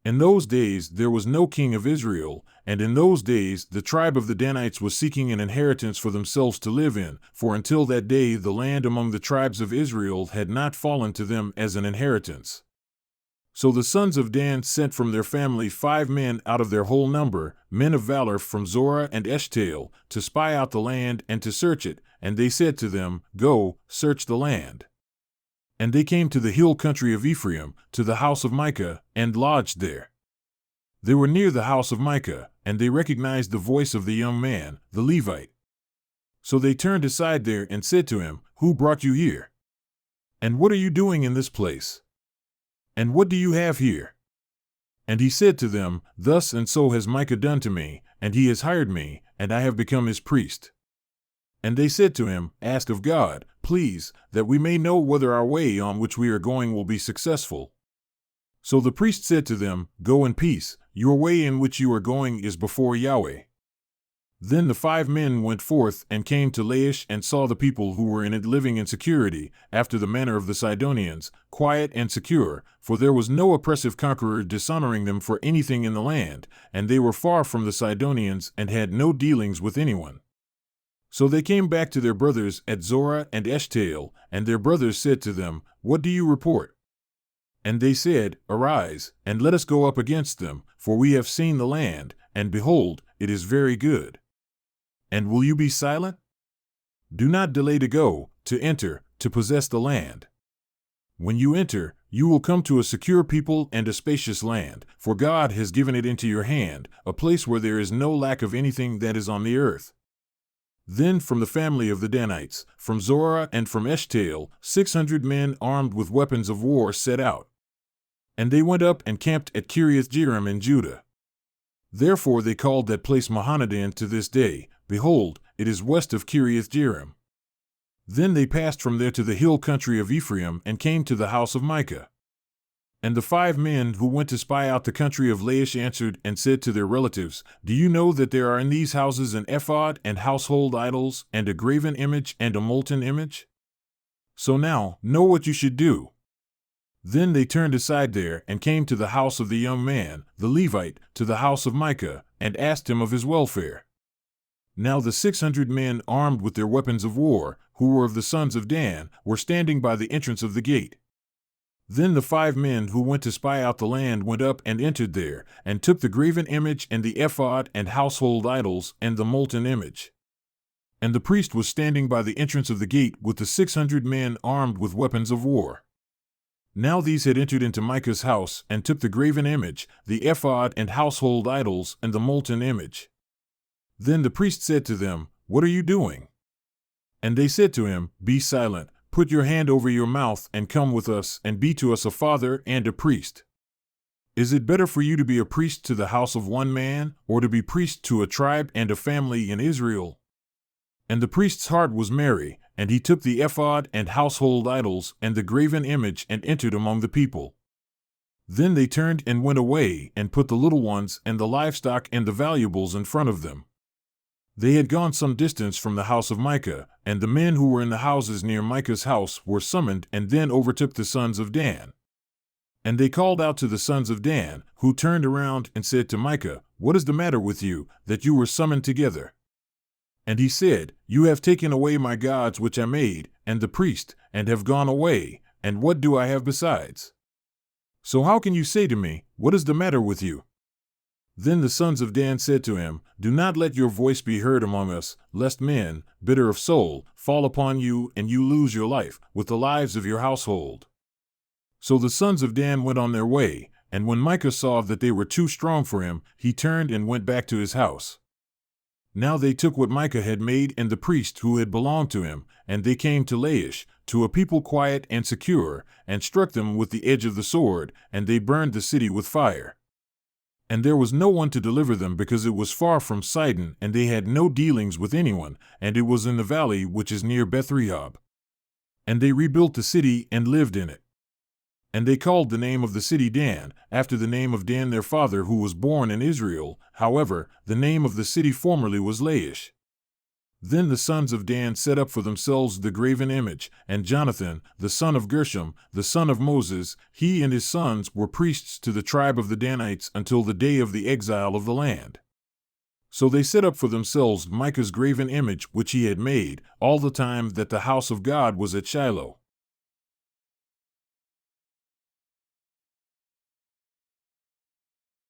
In those days there was no king of Israel, and in those days the tribe of the Danites was seeking an inheritance for themselves to live in, for until that day the land among the tribes of Israel had not fallen to them as an inheritance. So the sons of Dan sent from their family 5 men out of their whole number, men of valor from Zorah and Eshtaol, to spy out the land and to search it, and they said to them, Go, search the land. And they came to the hill country of Ephraim, to the house of Micah, and lodged there. They were near the house of Micah, and they recognized the voice of the young man, the Levite. So they turned aside there and said to him, Who brought you here? And what are you doing in this place? And what do you have here? And he said to them, Thus and so has Micah done to me, and he has hired me, and I have become his priest. And they said to him, Ask of God, please, that we may know whether our way on which we are going will be successful. So the priest said to them, Go in peace, your way in which you are going is before Yahweh. Then the 5 men went forth and came to Laish and saw the people who were in it living in security, after the manner of the Sidonians, quiet and secure, for there was no oppressive conqueror dishonoring them for anything in the land, and they were far from the Sidonians and had no dealings with anyone. So they came back to their brothers at Zorah and Eshtaol, and their brothers said to them, What do you report? And they said, Arise, and let us go up against them, for we have seen the land, and behold, it is very good. And will you be silent? Do not delay to go, to enter, to possess the land. When you enter, you will come to a secure people and a spacious land, for God has given it into your hand, a place where there is no lack of anything that is on the earth. Then from the family of the Danites, from Zorah and from Eshtaol, 600 men armed with weapons of war set out. And they went up and camped at Kiriath-Jearim in Judah. Therefore they called that place Mahanadan to this day. Behold, it is west of Kiriath-Jearim. Then they passed from there to the hill country of Ephraim and came to the house of Micah. And the 5 men who went to spy out the country of Laish answered and said to their relatives, Do you know that there are in these houses an ephod and household idols and a graven image and a molten image? So now, know what you should do. Then they turned aside there and came to the house of the young man, the Levite, to the house of Micah, and asked him of his welfare. Now the 600 men armed with their weapons of war, who were of the sons of Dan, were standing by the entrance of the gate. Then the 5 men who went to spy out the land went up and entered there, and took the graven image and the ephod and household idols and the molten image. And the priest was standing by the entrance of the gate with the 600 men armed with weapons of war. Now these had entered into Micah's house, and took the graven image, the ephod and household idols, and the molten image. Then the priest said to them, What are you doing? And they said to him, Be silent, put your hand over your mouth, and come with us, and be to us a father and a priest. Is it better for you to be a priest to the house of one man, or to be priest to a tribe and a family in Israel? And the priest's heart was merry, and he took the ephod and household idols and the graven image and entered among the people. Then they turned and went away, and put the little ones and the livestock and the valuables in front of them. They had gone some distance from the house of Micah, and the men who were in the houses near Micah's house were summoned and then overtook the sons of Dan. And they called out to the sons of Dan, who turned around and said to Micah, What is the matter with you, that you were summoned together? And he said, You have taken away my gods which I made, and the priest, and have gone away, and what do I have besides? So how can you say to me, What is the matter with you? Then the sons of Dan said to him, Do not let your voice be heard among us, lest men, bitter of soul, fall upon you, and you lose your life, with the lives of your household. So the sons of Dan went on their way, and when Micah saw that they were too strong for him, he turned and went back to his house. Now they took what Micah had made and the priest who had belonged to him, and they came to Laish, to a people quiet and secure, and struck them with the edge of the sword, and they burned the city with fire. And there was no one to deliver them, because it was far from Sidon, and they had no dealings with anyone, and it was in the valley which is near Beth-rehob. And they rebuilt the city and lived in it. And they called the name of the city Dan, after the name of Dan their father who was born in Israel. However, the name of the city formerly was Laish. Then the sons of Dan set up for themselves the graven image, and Jonathan, the son of Gershom, the son of Moses, he and his sons were priests to the tribe of the Danites until the day of the exile of the land. So they set up for themselves Micah's graven image which he had made, all the time that the house of God was at Shiloh.